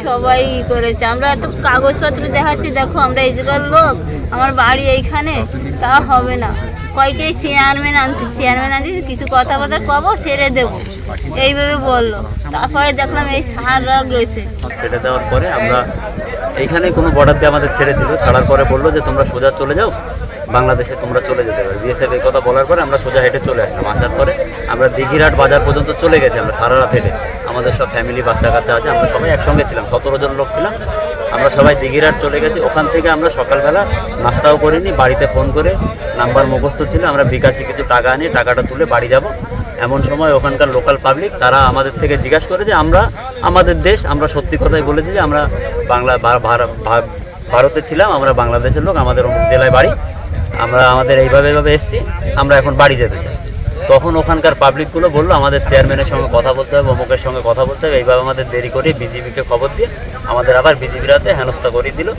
সবাই করেছে, আমরা তো কাগজপত্র দেখাচ্ছি, দেখো আমরা এই জায়গার লোক, আমার বাড়ি এইখানে, তা হবে না। কয়েকে চেয়ারম্যান আনতে কিছু কথাবার্তা কব, ছেড়ে দেবো এইভাবে বললো। তারপরে দেখলাম এই সাররা গেছে। ছেড়ে দেওয়ার পরে আমরা এইখানে কোনো বর্ডার দিয়ে আমাদের ছেড়েছিল, ছাড়ার পরে বললো যে তোমরা সোজা চলে যাও, বাংলাদেশে তোমরা চলে যেতে পারো। বিএসএফ এই কথা বলার পরে আমরা সোজা হেঁটে চলে আসলাম। আসার পরে আমরা দিঘিরহাট বাজার পর্যন্ত চলে গেছি, আমরা সারা রাত হেঁটে। আমাদের সব ফ্যামিলি বাচ্চা কাচ্চা আছে, আমরা সবাই একসঙ্গে ছিলাম, 17 জন লোক ছিলাম। আমরা সবাই দিঘিরহাট চলে গেছি। ওখান থেকে আমরা সকালবেলা নাস্তাও করিনি, বাড়িতে ফোন করে নাম্বার মুখস্থ ছিল, আমরা বিকাশে কিছু টাকা আনি, টাকাটা তুলে বাড়ি যাব। এমন সময় ওখানকার লোকাল পাবলিক তারা আমাদের থেকে জিজ্ঞাসা করে যে আমরা আমাদের দেশ, আমরা সত্যি কথাই বলেছি যে আমরা ভারতে ছিলাম, আমরা বাংলাদেশের লোক, আমাদের অমুক জেলায় বাড়ি, আমরা আমাদের এইভাবে এসেছি, আমরা এখন বাড়ি যেতে চাই। তখন ওখানকার পাবলিকগুলো বললো আমাদের চেয়ারম্যানের সঙ্গে কথা বলতে হবে, অমুকের সঙ্গে কথা বলতে হবে। এইভাবে আমাদের দেরি করে বিজিবিকে খবর দিয়ে আমাদের আবার বিজিবির হাতে হেনস্থা করিয়ে দিল।